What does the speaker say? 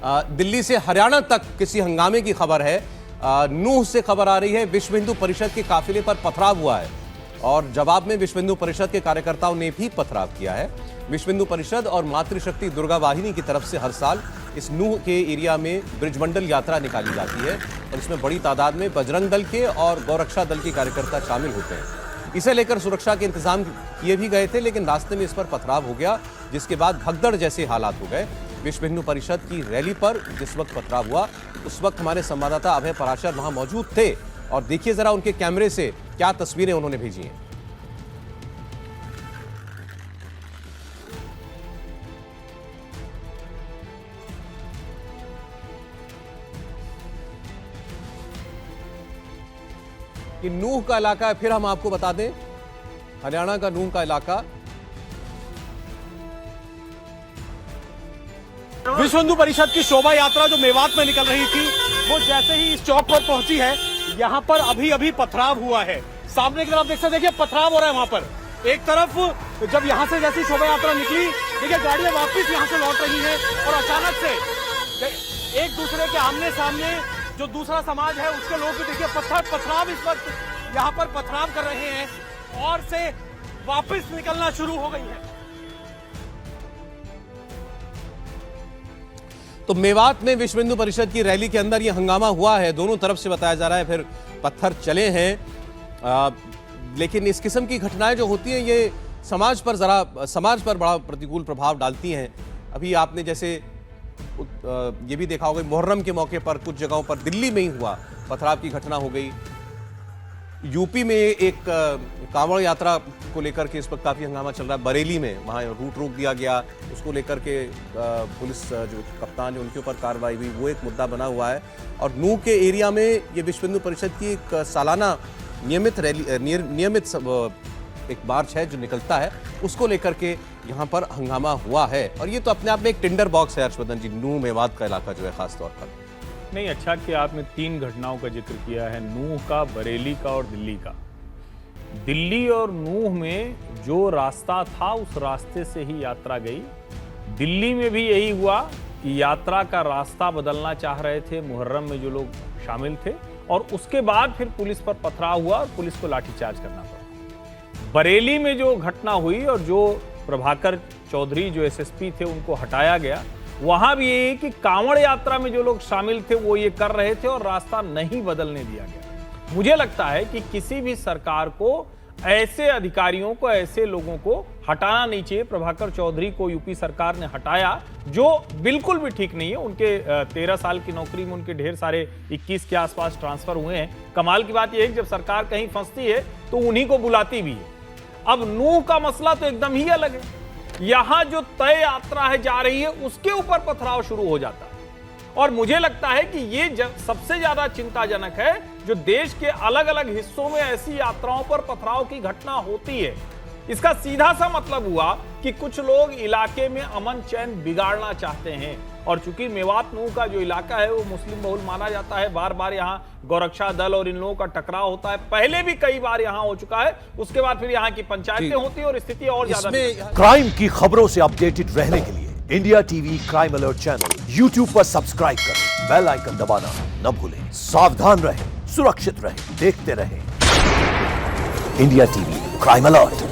दिल्ली से हरियाणा तक किसी हंगामे की खबर है। नूह से खबर आ रही है, विश्व हिंदू परिषद के काफिले पर पथराव हुआ है और जवाब में विश्व हिंदू परिषद के कार्यकर्ताओं ने भी पथराव किया है। विश्व हिंदू परिषद और मातृशक्ति दुर्गा वाहिनी की तरफ से हर साल इस नूह के एरिया में ब्रिजमंडल यात्रा निकाली जाती है और इसमें बड़ी तादाद में बजरंग दल के और गौरक्षा दल के कार्यकर्ता शामिल होते हैं। इसे लेकर सुरक्षा के इंतजाम किए भी गए थे, लेकिन रास्ते में इस पर पथराव हो गया, जिसके बाद भगदड़ जैसे हालात हो गए। विश्व हिंदू परिषद की रैली पर जिस वक्त पथराव हुआ उस वक्त हमारे संवाददाता अभय पराशर वहां मौजूद थे और देखिए जरा उनके कैमरे से क्या तस्वीरें उन्होंने भेजी हैं। कि नूह का इलाका है, फिर हम आपको बता दें, हरियाणा का नूह का इलाका। विश्व हिंदू परिषद की शोभा यात्रा जो मेवात में निकल रही थी, वो जैसे ही इस चौक पर पहुंची है, यहाँ पर अभी पथराव हुआ है। सामने की तरफ देख सकते, देखिए पथराव हो रहा है वहां पर। एक तरफ जब यहाँ से जैसी शोभा यात्रा निकली, देखिए गाड़ियां वापस यहाँ से लौट रही हैं और अचानक से एक दूसरे के आमने सामने जो दूसरा समाज है उसके लोग भी देखिए पथराव इस वक्त यहाँ पर पथराव कर रहे हैं और से वापस निकलना शुरू हो गई है। तो मेवात में विश्व हिंदू परिषद की रैली के अंदर यह हंगामा हुआ है, दोनों तरफ से बताया जा रहा है, फिर पत्थर चले हैं। लेकिन इस किस्म की घटनाएं जो होती हैं ये समाज पर बड़ा प्रतिकूल प्रभाव डालती हैं। अभी आपने जैसे ये भी देखा होगा, मुहर्रम के मौके पर कुछ जगहों पर दिल्ली में ही हुआ पथराव की घटना हो गई। यूपी में एक कांवड़ यात्रा को लेकर के इस वक्त काफी हंगामा चल रहा है। बरेली में वहां रूट रोक दिया गया, उसको लेकर के पुलिस जो कप्तान है उनके ऊपर कार्रवाई हुई, वो एक मुद्दा बना हुआ है। और नूह के एरिया में ये विश्व हिंदू परिषद की एक सालाना नियमित एक मार्च है जो निकलता है, उसको लेकर के यहाँ पर हंगामा हुआ है। और ये तो अपने आप में एक टिंडर बॉक्स है हर्षवर्धन जी, नूह मेवात का इलाका जो है खास तौर पर। नहीं, अच्छा कि आपने 3 घटनाओं का जिक्र किया है, नूह का, बरेली का और दिल्ली का। दिल्ली और नूह में जो रास्ता था उस रास्ते से ही यात्रा गई। दिल्ली में भी यही हुआ कि यात्रा का रास्ता बदलना चाह रहे थे मुहर्रम में जो लोग शामिल थे और उसके बाद फिर पुलिस पर पथराव हुआ और पुलिस को लाठीचार्ज करना पड़ा। बरेली में जो घटना हुई और जो प्रभाकर चौधरी जो एसएसपी थे उनको हटाया गया, वहां भी ये कि कांवड़ यात्रा में जो लोग शामिल थे वो ये कर रहे थे और रास्ता नहीं बदलने दिया गया। मुझे लगता है कि किसी भी सरकार को ऐसे अधिकारियों को, ऐसे लोगों को हटाना नहीं चाहिए। प्रभाकर चौधरी को यूपी सरकार ने हटाया, जो बिल्कुल भी ठीक नहीं है। उनके 13 साल की नौकरी में उनके ढेर सारे 21 के आसपास ट्रांसफर हुए हैं। कमाल की बात यह है कि जब सरकार कहीं फंसती है तो उन्हीं को बुलाती भी है। अब नूह का मसला तो एकदम ही अलग है। यहां जो तय यात्रा है जा रही है उसके ऊपर पथराव शुरू हो जाता है और मुझे लगता है कि ये सबसे ज्यादा चिंताजनक है जो देश के अलग अलग हिस्सों में ऐसी यात्राओं पर पथराव की घटना होती है। इसका सीधा सा मतलब हुआ कि कुछ लोग इलाके में अमन चैन बिगाड़ना चाहते हैं और चूंकि मेवात नूह का जो इलाका है वो मुस्लिम बहुल माना जाता है, बार बार यहाँ गौरक्षा दल और इन लोगों का टकराव होता है। पहले भी कई बार यहाँ हो चुका है, उसके बाद फिर यहाँ की पंचायतें होती है और स्थिति और ज्यादा। क्राइम की खबरों से अपडेटेड रहने के लिए India TV crime alert channel YouTube पर सब्सक्राइब करें, बेल आइकन दबाना न भूलें। सावधान रहें, सुरक्षित रहें, देखते रहें इंडिया टीवी क्राइम अलर्ट।